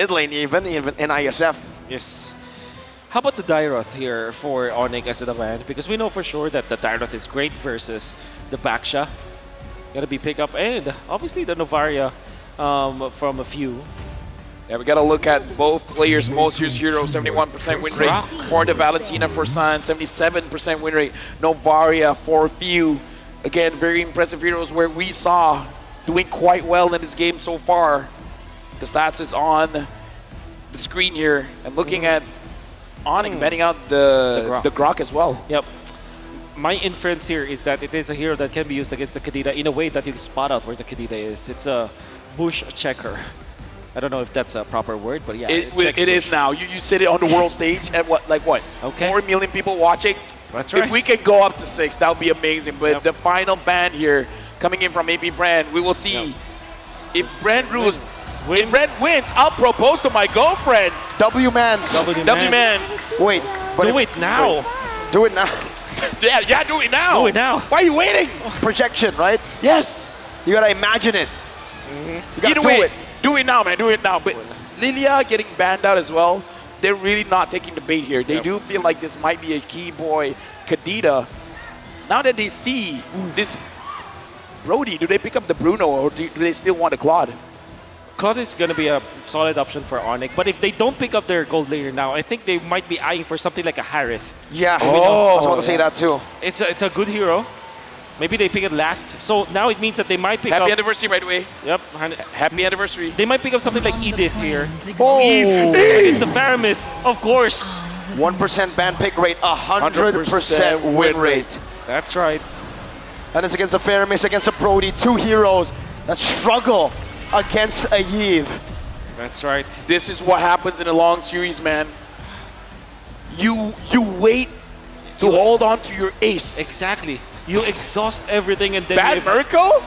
Mid lane even in ISF. Yes. How about the Dairoth here for ONIC as the man? Because we know for sure that the Dairoth is great versus the Baksha. Gotta be pick up, and obviously the Novaria from a few. Yeah, we gotta look at both players' most used hero, 71% win rate for the Valentina for Sun, 77% win rate, Novaria for few. Again, very impressive heroes where we saw doing quite well in this game so far. The stats is on the screen here, and looking at ONIC betting out the Grok as well. Yep. My inference here is that it is a hero that can be used against the Kadita in a way that you spot out where the Kadita is. It's a bush checker. I don't know if that's a proper word, but yeah. It is now. You sit it on the world stage at what? 4 million people watching? That's right. If we can go up to 6, that would be amazing. But the final ban here coming in from AP Brand, we will see if Brand rules. If Brand wins, I'll propose to my girlfriend. W-Mans. W-Mans. Wait. Do it now. Wait. Do it now. Yeah, do it now. Do it now. Why are you waiting? Projection, right? Yes. You gotta imagine it. You gotta do it. Do it now, man. Do it now. But Lilia getting banned out as well. They're really not taking the bait here. They do feel like this might be a key boy, Kadita. Now that they see this Brody, do they pick up the Bruno or do they still want the Claude? Claude is going to be a solid option for ONIC, but if they don't pick up their gold layer now, I think they might be eyeing for something like a Harith. Yeah, I was about to say that too. It's a good hero. Maybe they pick it last. So now it means that they might pick up... Happy anniversary, by the way. Yep. Happy anniversary. They might pick up something like Edith here. Oh! It's the Faramis, of course. 1% ban pick rate, 100% win rate. That's right. And it's against a Faramis, against a Brody, two heroes that struggle against a Yves. That's right. This is what happens in a long series, man. You wait to hold on to your ace. Exactly. You exhaust everything and then... Bad Mirko?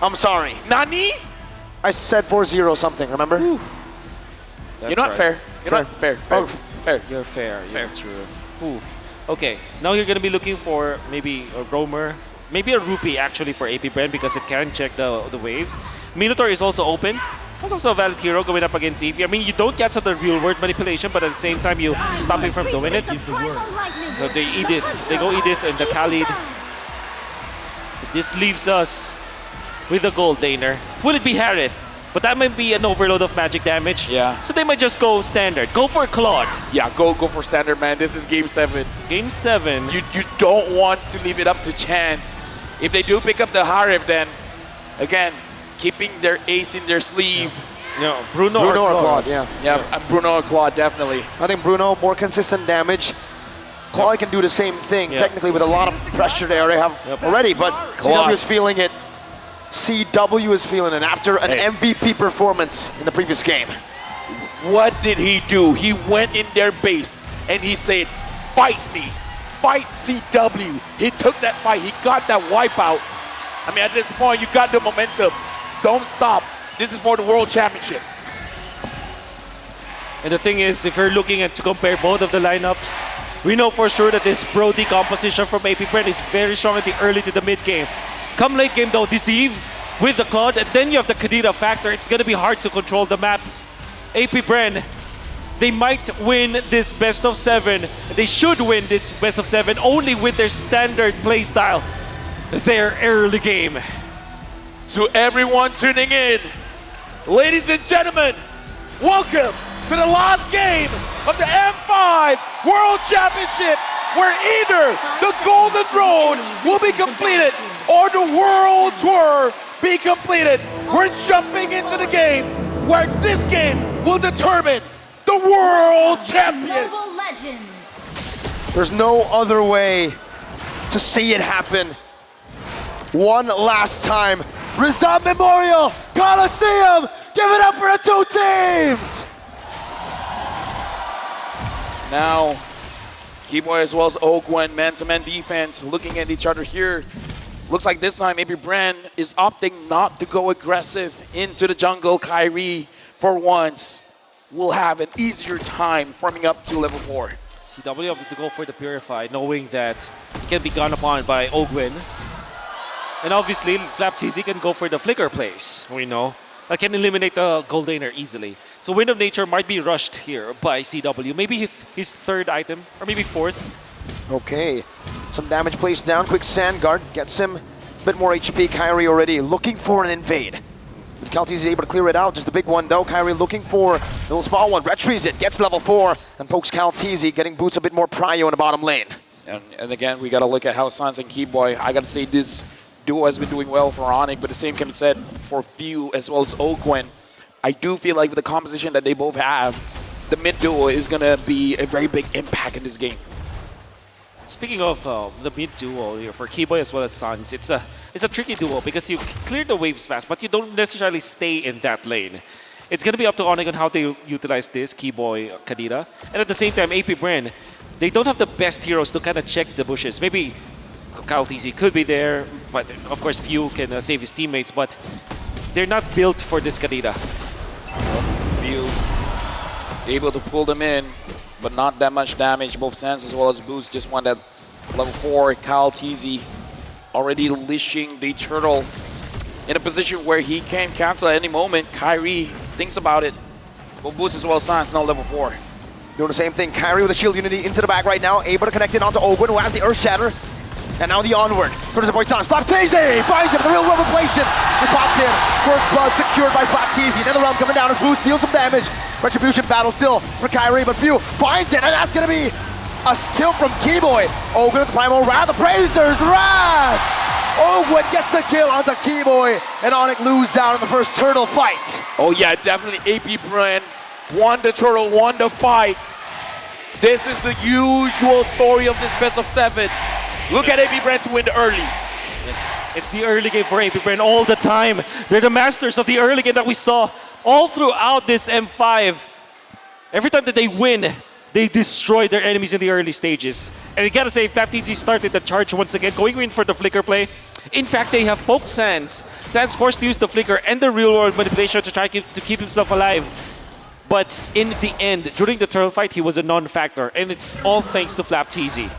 I'm sorry. Nani? I said 4-0 something, remember? You're not fair. You're not fair. Fair. You're fair. Yeah, that's true. Oof. Okay, now you're going to be looking for maybe a roamer, maybe a rupee actually for AP Brand because it can check the waves. Minotaur is also open. That's also a valid hero going up against Eevee. I mean, you don't get some of the real world manipulation, but at the same time, you stop him from doing it. So they Edith. They go Edith and the Khalid. So this leaves us with the gold laner. Will it be Harith? But that might be an overload of magic damage. Yeah. So they might just go standard. Go for Claude. Yeah, go for standard, man. This is game 7. Game 7. You don't want to leave it up to chance. If they do pick up the Harith, then again, keeping their ace in their sleeve. No, Bruno or Claude. Claude, yeah. Yeah, Bruno or Claude, definitely. I think Bruno, more consistent damage. Claude can do the same thing, technically, with a lot of pressure they already have already, but CW is feeling it. CW is feeling it after an MVP performance in the previous game. What did he do? He went in their base and he said, fight me, fight CW. He took that fight, he got that wipeout. I mean, at this point, you got the momentum. Don't stop. This is for the World Championship. And the thing is, if you're looking at to compare both of the lineups, we know for sure that this Brody composition from AP Brand is very strong at the early to the mid game. Come late game though, this Eve with the Claude, and then you have the Kadita factor. It's going to be hard to control the map. AP Brand, they might win this best of 7. They should win this best of 7 only with their standard playstyle. Their early game. To everyone tuning in, ladies and gentlemen, welcome to the last game of the M5 World Championship, where either the Golden Throne will be completed or the World Tour be completed. We're jumping into the game where this game will determine the World Champions. There's no other way to see it happen. One last time, Rizal Memorial Coliseum, give it up for the two teams! Now, Keyboy as well as Ogwen, man-to-man defense, looking at each other here. Looks like this time maybe Brand is opting not to go aggressive into the jungle. Kyrie, for once, will have an easier time farming up to level 4. CW opted to go for the Purify, knowing that he can be gone upon by Ogwen. And obviously, Flap TZ can go for the Flicker plays. We know that can eliminate the Gold Laner easily. So Wind of Nature might be rushed here by CW. Maybe his third item, or maybe fourth. Okay, some damage placed down. Quick Sand Guard gets him a bit more HP. Kyrie already looking for an invade. But Calteezy is able to clear it out. Just a big one though. Kyrie looking for a little small one. Retrieves it, gets level 4, and pokes Calteezy, getting Boots a bit more prio in the bottom lane. And again, we got to look at how Sans and Keyboy, I got to say this duo has been doing well for ONIC, but the same can be said for Few as well as Oquen. I do feel like with the composition that they both have, the mid duo is going to be a very big impact in this game. Speaking of the mid duo here for Keyboy as well as Sans, it's a tricky duo because you clear the waves fast, but you don't necessarily stay in that lane. It's going to be up to ONIC on how they utilize this, Keyboy, Kadira. And at the same time, APBR, they don't have the best heroes to kind of check the bushes. Maybe Calteezy could be there, but of course Few can save his teammates, but they're not built for this Kadira. Few able to pull them in, but not that much damage. Both Sans as well as Boost just won that level 4. Calteezy already leashing the turtle in a position where he can cancel at any moment. Kyrie thinks about it. Both Boost as well as Sans now level 4. Doing the same thing. Kyrie with the shield unity into the back right now. Able to connect it onto Ogun, who has the Earth Shatter. And now the onward. Towards the boy Sans. Flapteezy finds him. The real world revelation is popped in. First blood secured by Flapteezy. Another round coming down as Boost deals some damage. Retribution battle still for Kyrie, but Few finds it. And that's going to be a skill from Keyboy. Ogun with the Primal Wrath. The Praisers Wrath. Ogun gets the kill onto Keyboy. And ONIC lose out in the first turtle fight. Oh yeah, definitely APBR won the turtle, won the fight. This is the usual story of this best of 7. Look at APBR to win the early. Yes, it's the early game for APBR all the time. They're the masters of the early game that we saw all throughout this M5. Every time that they win, they destroy their enemies in the early stages. And you gotta say, Flapteezy started the charge once again, going in for the flicker play. In fact, they have poked Sans. Sans forced to use the flicker and the real world manipulation to try to keep himself alive. But in the end, during the turtle fight, he was a non-factor, and it's all thanks to Flapteezy.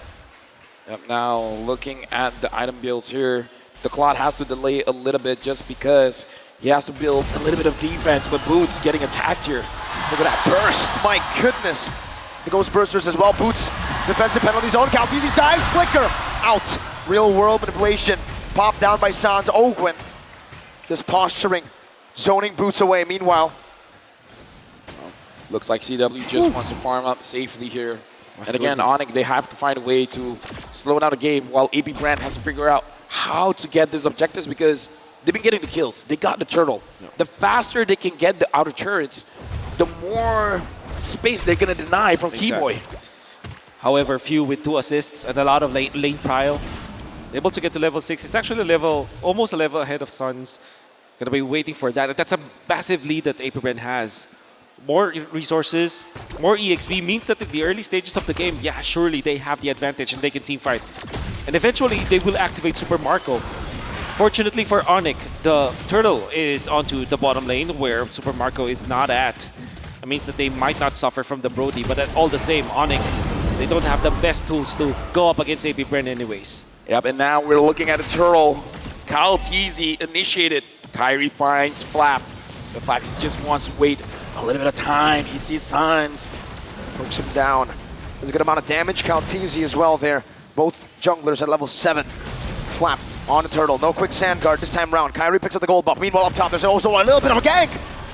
Yep, now looking at the item builds here, the Claude has to delay a little bit just because he has to build a little bit of defense, but Boots getting attacked here. Look at that burst, my goodness. The Ghost Bursters as well. Boots, defensive penalty zone. Calteezy dives, flicker, out. Real world manipulation, popped down by Sans. Ogun just posturing, zoning Boots away. Meanwhile, looks like CW just wants to farm up safely here. And again, ONIC, they have to find a way to slow down the game while APBR has to figure out how to get these objectives because they've been getting the kills. They got the turtle. The faster they can get the outer turrets, the more space they're going to deny from Keyboy. However, Few with 2 assists and a lot of lane prio, able to get to level 6. It's actually almost a level ahead of Suns. Gonna be waiting for that. That's a massive lead that APBR has. More resources, more EXP means that in the early stages of the game, yeah, surely they have the advantage and they can teamfight. And eventually, they will activate Super Marco. Fortunately for ONIC, the turtle is onto the bottom lane where Super Marco is not at. It means that they might not suffer from the Brody, but at all the same, ONIC, they don't have the best tools to go up against APBR anyways. Yep, and now we're looking at a turtle. Calteezy initiated. Kyrie finds Flap. The Flap just wants to wait a little bit of time. He sees Sans. pokes him down. There's a good amount of damage. Calteezy as well there. Both junglers at level 7. Flap on the turtle. No quick sand guard this time round. Kyrie picks up the gold buff. Meanwhile, up top, there's also a little bit of a gank.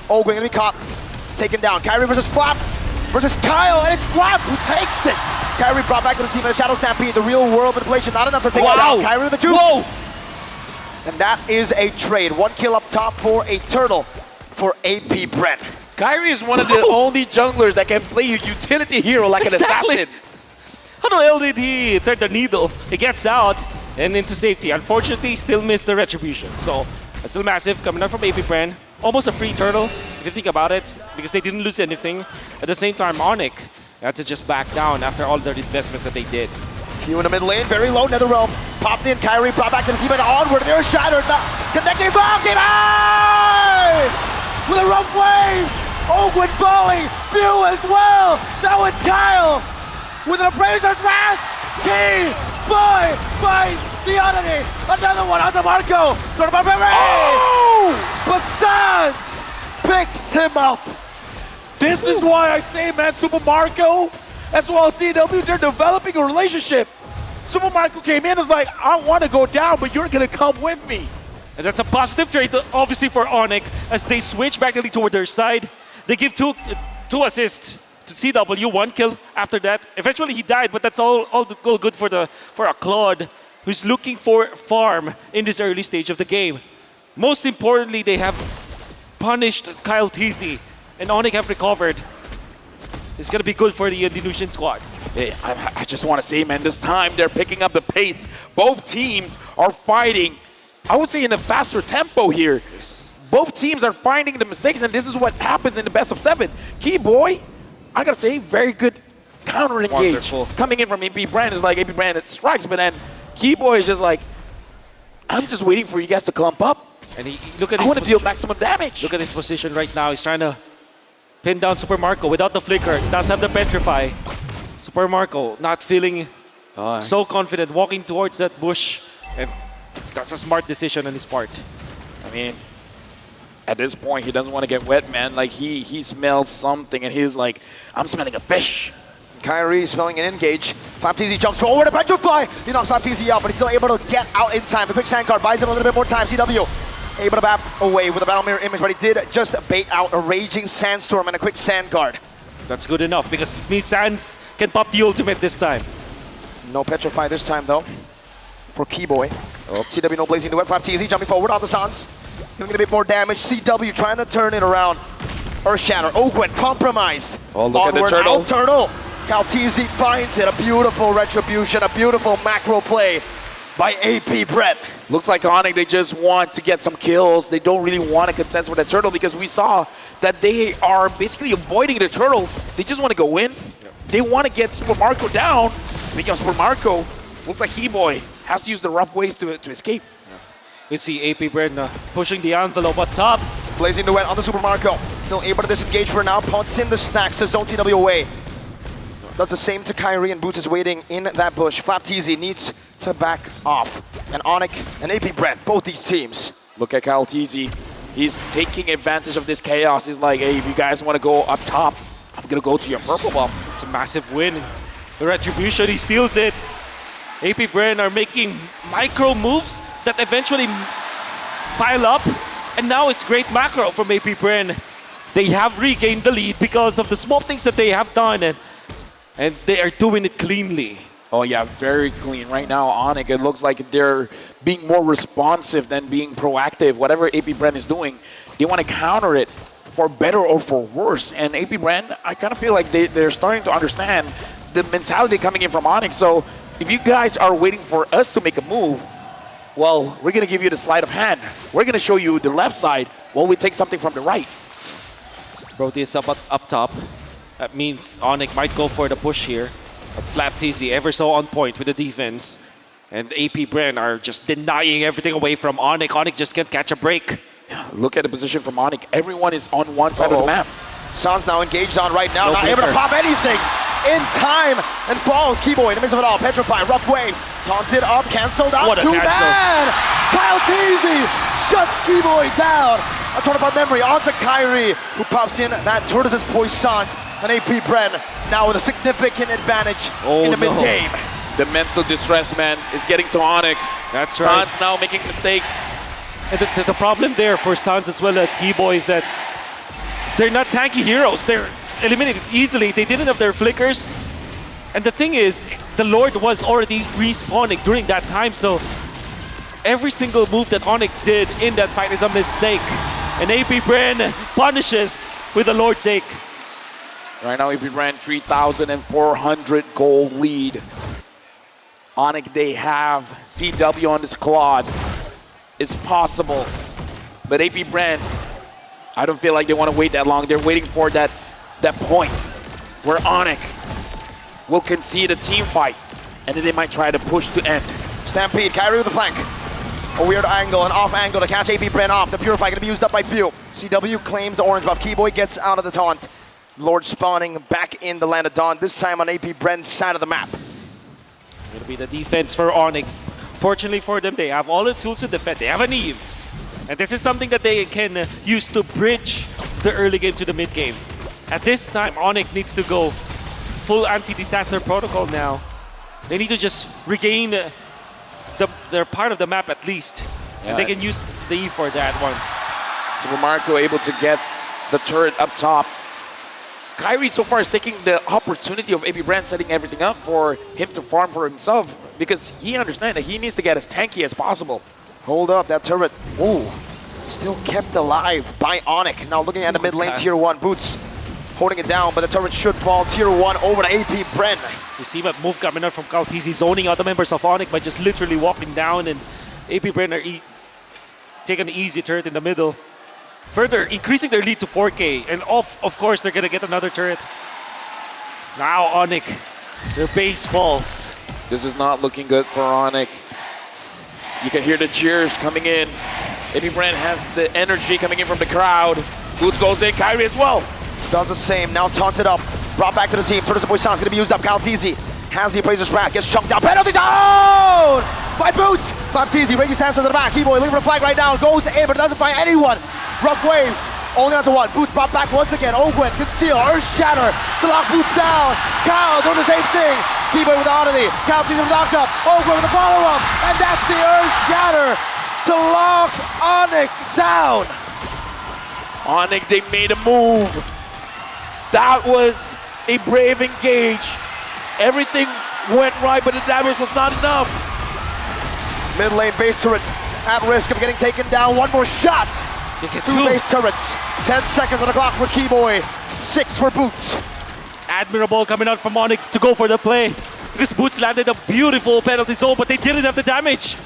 Oh, going to be caught. Taken down. Kyrie versus Flap versus Kyle, and it's Flap who takes it. Kyrie brought back to the team in the Shadow Stampede. The real world manipulation, not enough to take it down. Kyrie with the 2. Whoa! And that is a trade. 1 kill up top for a turtle for APBR. Kyrie is one of the only junglers that can play a utility hero like an assassin. How the hell did he thread the needle? He gets out and into safety. Unfortunately, still missed the retribution. So, still massive coming out from APBR. Almost a free turtle, if you think about it, because they didn't lose anything. At the same time, ONIC had to just back down after all the investments that they did. Few in the mid lane, very low, Netherrealm. Popped in, Kyrie brought back to the team and onward. They're shattered. Connecting bomb, game high! With a rough wave! Ogun falling, Few as well! Now it's Kyle! With an Appraiser's Wrath! Key! Boy! Finds the oddity! Another one on the Marco! Oh! But Sans picks him up! This is why I say, man, Super Marco, as well as CW, they're developing a relationship. Super Marco came in and was like, I want to go down, but you're going to come with me. And that's a positive trait, obviously, for ONIC as they switch back toward their side. They give two assists to CW, 1 kill after that. Eventually, he died, but that's all good for a Claude who's looking for farm in this early stage of the game. Most importantly, they have punished Kyle TZ, and ONIC have recovered. It's going to be good for the Dilution squad. Hey, I just want to say, man, this time they're picking up the pace. Both teams are fighting, I would say, in a faster tempo here. Yes. Both teams are finding the mistakes, and this is what happens in the best of 7. Keyboy, I gotta say, very good counter engage. Wonderful. Coming in from AP Brand is like AP Brand, it strikes, but then Keyboy is just like, I'm just waiting for you guys to clump up. And look at I his want to deal maximum damage. Look at his position right now. He's trying to pin down Super Marco without the flicker. Does have the petrify. Super Marco not feeling so confident, walking towards that bush, and that's a smart decision on his part. I mean, at this point, he doesn't want to get wet, man. Like, he smells something, and he's like, I'm smelling a fish. Kyrie smelling an engage. FlapTZ jumps forward, a petrify. He knocks FlapTZ out, but he's still able to get out in time. The quick sand card buys him a little bit more time. CW able to bat away with a battle mirror image, but he did just bait out a raging sandstorm and a quick sand guard. That's good enough because Sans can pop the ultimate this time. No petrify this time though for Keyboy. CW no blazing the web. FlapTZ jumping forward on the Sans, giving a bit more damage. CW trying to turn it around. Earthshatter, Ogwen compromised. Oh, look at the turtle. Out turtle. Cal TZ finds it. A beautiful retribution, a beautiful macro play by AP Brett. Looks like ONIC, they just want to get some kills. They don't really want to contest with the turtle because we saw that they are basically avoiding the turtle. They just want to go in. Yep. They want to get Super Marco down. Speaking of Super Marco, looks like Keyboy has to use the rough ways to escape. Yeah. We see AP Brent pushing the envelope up top. Blazing the wet on the Super Marco. Still able to disengage for now. Punts in the stacks to zone TW away. Does the same to Kyrie, and Boots is waiting in that bush. FlapTZ needs to back off. And ONIC and AP Brent, both these teams. Look at Kyle TZ. He's taking advantage of this chaos. He's like, hey, if you guys want to go up top, I'm going to go to your purple buff. It's a massive win. The retribution, he steals it. AP Brent are making micro moves that eventually pile up. And now it's great macro from AP Brent. They have regained the lead because of the small things that they have done. And they are doing it cleanly. Oh yeah, very clean. Right now, ONIC, it looks like they're being more responsive than being proactive. Whatever AP Brand is doing, they want to counter it for better or for worse. And AP Brand, I kind of feel like they're starting to understand the mentality coming in from ONIC. So if you guys are waiting for us to make a move, well, we're going to give you the sleight of hand. We're going to show you the left side while we take something from the right. Brody is up top. That means ONIC might go for the push here. But FlapTZ ever so on point with the defense. And AP Brent are just denying everything away from ONIC. ONIC just can't catch a break. Yeah, look at the position from ONIC. Everyone is on one side of the map. Sans now engaged on right now. No not able to pop anything in time. And falls. Keyboy in the midst of it all. Petrify, rough waves. Taunted up, cancelled out. What a Too cancel. bad. Kyle TZ shuts Keyboy down. A turn of our memory onto Kyrie, who pops in that Tortoise's Poissons. And AP Brent now with a significant advantage in the mid-game. The mental distress, man, is getting to ONIC. That's right. Sans now making mistakes. And the problem there for Sans as well as Keyboy is that they're not tanky heroes. They're eliminated easily. They didn't have their flickers. And the thing is, the Lord was already respawning during that time, so every single move that ONIC did in that fight is a mistake. And AP Brent punishes with the Lord take. Right now, AP Brand 3,400 gold lead. ONIC, they have CW on this Claude. It's possible. But AP Brand, I don't feel like they want to wait that long. They're waiting for that point where ONIC will concede a team fight. And then they might try to push to end. Stampede, Kyrie with the flank. A weird angle, an off angle to catch AP Brent off. The Purify going to be used up by few. CW claims the orange buff. Keyboy gets out of the taunt. Lord spawning back in the land of Dawn, this time on AP Brent's side of the map. It'll be the defense for ONIC. Fortunately for them, they have all the tools to defend. They have an Eve. And this is something that they can use to bridge the early game to the mid game. At this time, ONIC needs to go full anti-disaster protocol now. They need to just regain their part of the map at least. Yeah. And they can use the E for that one. Super Marco able to get the turret up top. Kyrie so far is taking the opportunity of AP Brand setting everything up for him to farm for himself because he understands that he needs to get as tanky as possible. Hold up, that turret. Ooh, still kept alive by ONIC. Now looking at the mid lane, Tier 1. Boots holding it down, but the turret should fall. Tier 1 over to AP Bren. You see that move coming out from Kautizi, zoning out the members of ONIC by just literally walking down, and AP Bren are taking an easy turret in the middle. Further increasing their lead to 4K, and of course they're gonna get another turret. Now ONIC, their base falls. This is not looking good for ONIC. You can hear the cheers coming in. AP Brand has the energy coming in from the crowd. Boots goes in, Kyrie as well. Does the same, now taunted up. Brought back to the team. Turtles Boy Sound's gonna be used up. Kaltizi has the Appraiser's Rat, gets chunked down. Penalty down by Boots. Kaltizi, Reggie Sands to the back. Keyboy looking for a flag right now. Goes in, but doesn't find anyone. Rough waves, only onto one. Boots brought back once again. Ogwen, conceal, Earth Shatter to lock Boots down. Kyle doing the same thing. Keyboy with the oddity. Kaltizi with the knock-up. Ogwen with the follow-up. And that's the Earth Shatter to lock ONIC down. ONIC, they made a move. That was a brave engage. Everything went right, but the damage was not enough. Mid lane base turret at risk of getting taken down. One more shot. Two base turrets. 10 seconds on the clock for Keyboy. 6 for Boots. Admirable coming out from ONIC to go for the play. Because Boots landed a beautiful penalty zone, but they didn't have the damage.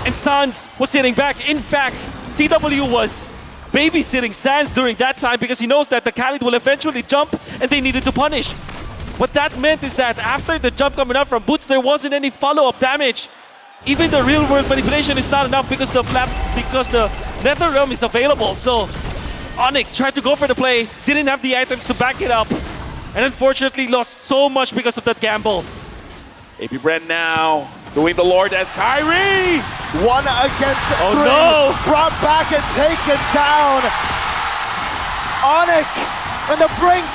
And Sans was sitting back. In fact, CW was babysitting Sans during that time because he knows that the Khalid will eventually jump and they needed to punish. What that meant is that after the jump coming out from Boots, there wasn't any follow-up damage. Even the real-world manipulation is not enough because the Nether Realm is available. So ONIC tried to go for the play, didn't have the items to back it up, and unfortunately lost so much because of that gamble. AP Brand now doing the Lord as Kyrie. 1 against 3. No! Brought back and taken down. ONIC on the brink.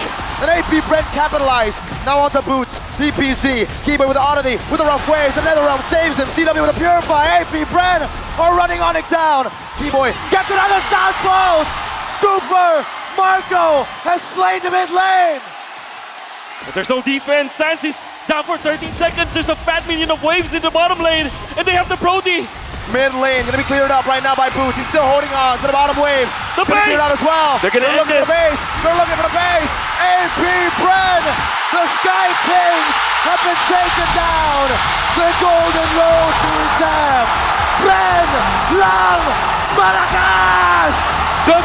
And AP Brent capitalized. Now onto Boots. DPZ. Keyboy with the oddity. With the rough waves. The Netherrealm saves him. CW with a purify. AP Brent are running ONIC down. Keyboy gets another South close. Super Marco has slain the mid lane. But there's no defense. Sans is down for 30 seconds. There's a fat minion of waves in the bottom lane. And they have the Brody. Mid lane gonna be cleared up right now by Boots. He's still holding on to the bottom wave. The gonna base! clear out as well. They're gonna end looking for the base. They're looking for the base. AP Bren, the Sky Kings have been taken down. The Golden Road to Dam. Bren, Lang, Maracas. The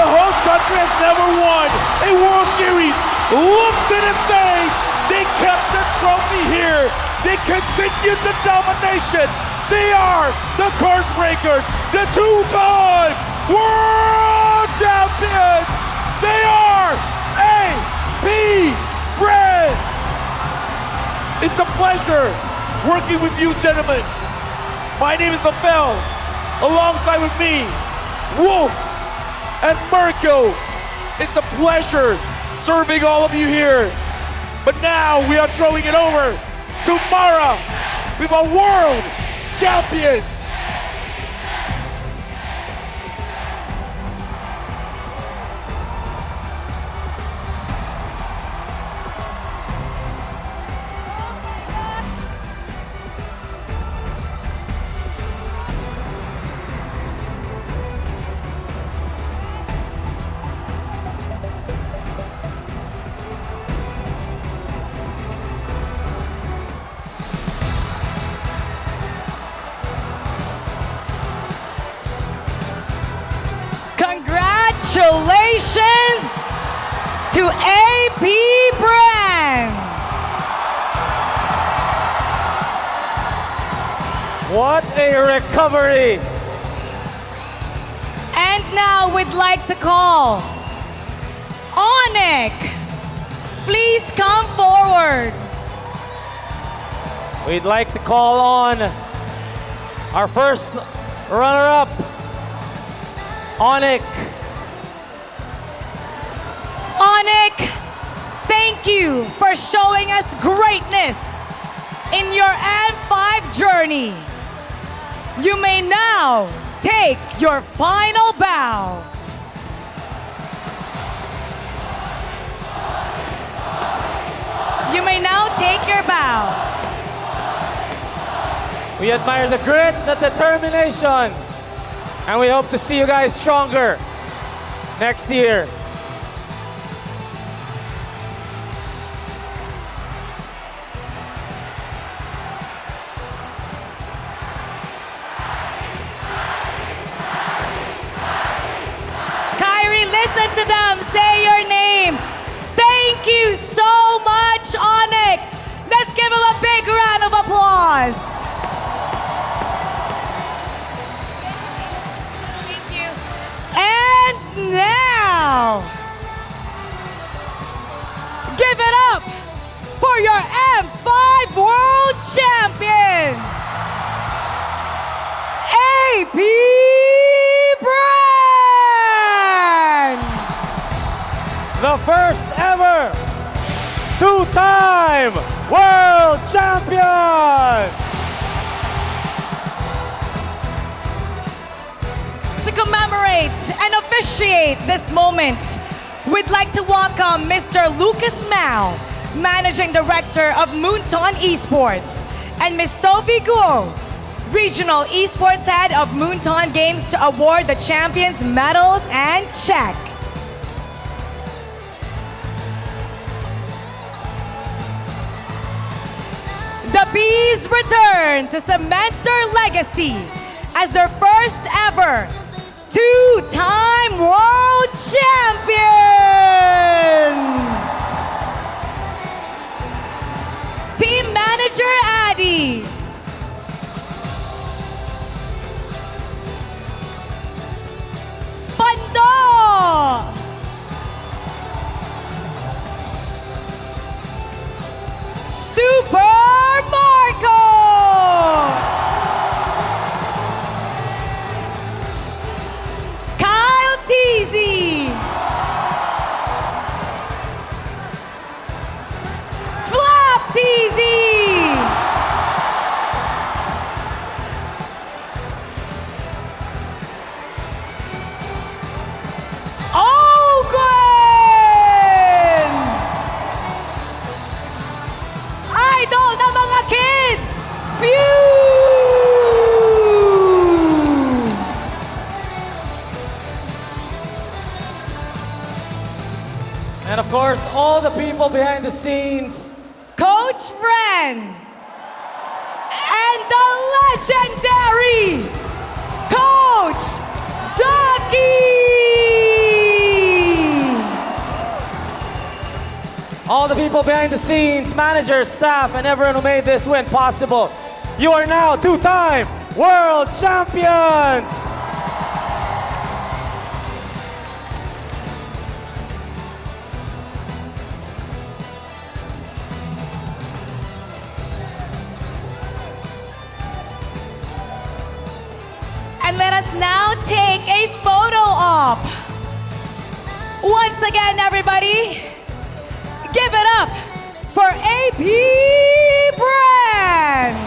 host country has never won a World Series. Look to the stage. They kept the trophy here. They continued the domination. They are the Curse Breakers, the 2-time World Champions. They are AP Bren. It's a pleasure working with you, gentlemen. My name is Abel, alongside with me, Wolf and Mirko. It's a pleasure serving all of you here. But now we are throwing it over to Mara with a world champions. Congratulations to AP Brand. What a recovery! And now we'd like to call ONIC. Please come forward. We'd like to call on our first runner-up, ONIC. ONIC. thank you for showing us greatness in your M5 journey. You may now take your final bow. You may now take your bow. We admire the grit, the determination, and we hope to see you guys stronger next year. Kyrie, listen to them. Say your name. Thank you so much, ONIC. Let's give him a big round of applause. Thank you. And now, give it up for your M5 World Champion, AP Brand. The first ever two-time world champion! To commemorate and officiate this moment, we'd like to welcome Mr. Lucas Mao, Managing Director of Moonton Esports, and Ms. Sophie Guo, Regional Esports Head of Moonton Games, to award the champions medals and check. The Bees return to cement their legacy as their first ever two-time world champion. Team Manager Addy. Pando. Super Marco. Kyle Teasy. Flop Teasy. Ogwen. Idol na mga kids. Phew. And of course, all the people behind the scenes. Coach Fren. And the legendary Coach Ducky. All the people behind the scenes, managers, staff, and everyone who made this win possible. You are now two-time world champions! And let us now take a photo op. Once again, everybody, give it up for AP Brand.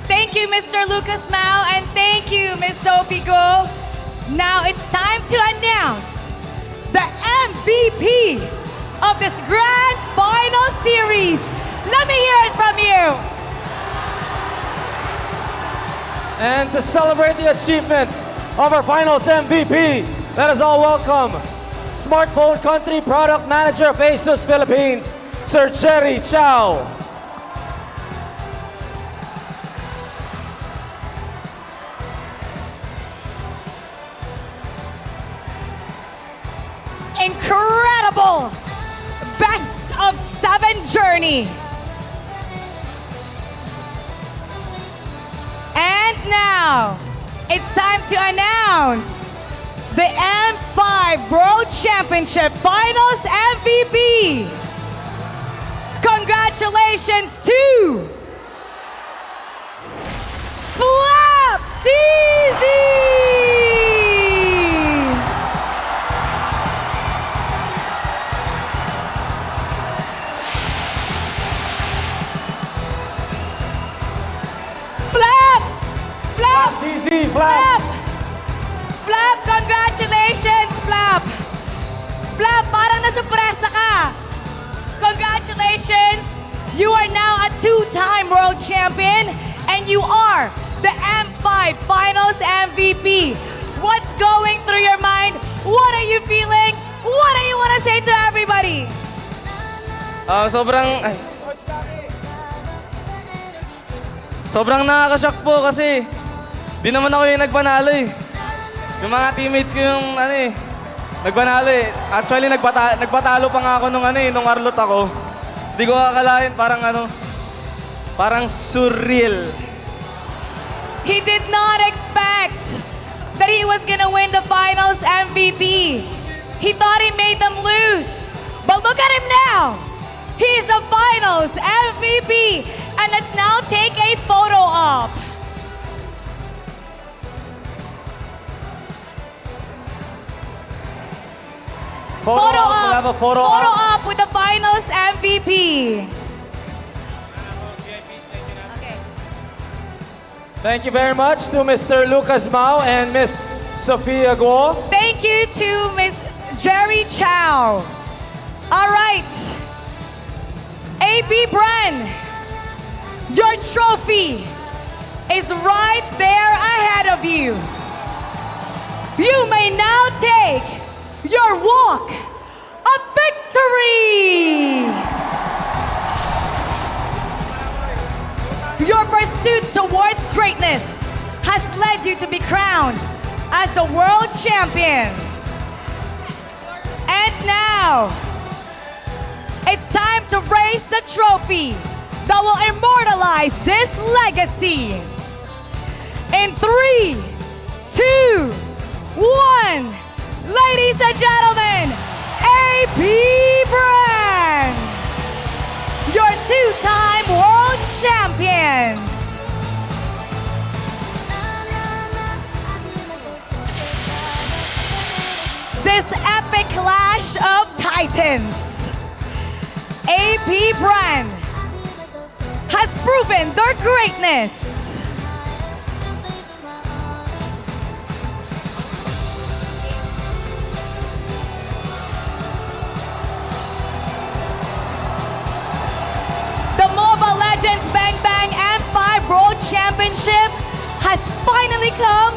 Thank you, Mr. Lucas Mao, and thank you, Ms. Sophie Go. Now it's time to announce the MVP of this grand final series. Let me hear it from you. And to celebrate the achievement of our finals MVP, let us all welcome Smartphone Country Product Manager of ASUS Philippines, Sir Jerry Chow. Incredible best of 7 journey. And now, it's time to announce the M5 World Championship Finals MVP. Congratulations to Flap TZ! Flap, parang nasupresa ka. Congratulations! You are now a two-time world champion and you are the M5 Finals MVP. What's going through your mind? What are you feeling? What do you want to say to everybody? Sobrang nakakashock po kasi di naman ako yung nagpanalo eh. Yung mga teammates ko yung nagpanalo eh. Actually, nagpatalo pa nga ako nung Arlot ako. So, di ko akalain parang surreal. He did not expect that he was gonna win the finals MVP. He thought he made them lose. But look at him now. He's the finals MVP. And let's now take a photo op. Photo op. We'll have a photo op. Op with the finals MVP. Okay. Thank you very much to Mr. Lucas Mao and Miss Sophia Guo. Thank you to Miss Jerry Chow. All right. AP Bren, your trophy is right there ahead of you. You may now take your walk of victory. Your pursuit towards greatness has led you to be crowned as the world champion. And now, it's time to raise the trophy that will immortalize this legacy. In 3, 2, 1, ladies and gentlemen, AP Brand, your two-time world champions. This epic clash of titans, AP Brand has proven their greatness. The Mobile Legends Bang Bang M5 World Championship has finally come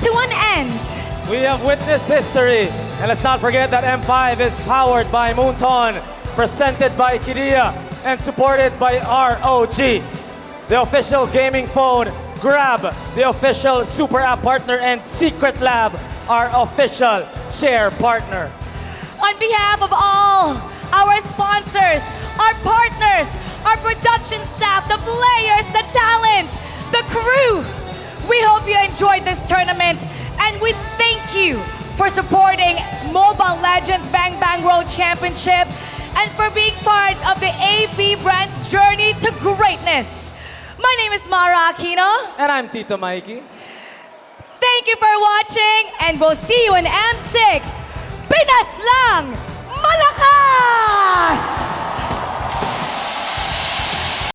to an end. We have witnessed history. And let's not forget that M5 is powered by Moonton, presented by Kidia, and supported by ROG, the official gaming phone, Grab, the official super app partner, and Secret Lab, our official share partner. On behalf of all our sponsors, our partners, our production staff, the players, the talents, the crew, we hope you enjoyed this tournament and we thank you for supporting Mobile Legends Bang Bang World Championship and for being part of the AP Brand's journey to greatness. My name is Mara Aquino. And I'm Tito Mikey. Thank you for watching and we'll see you in M6. Pinas lang! Malakas!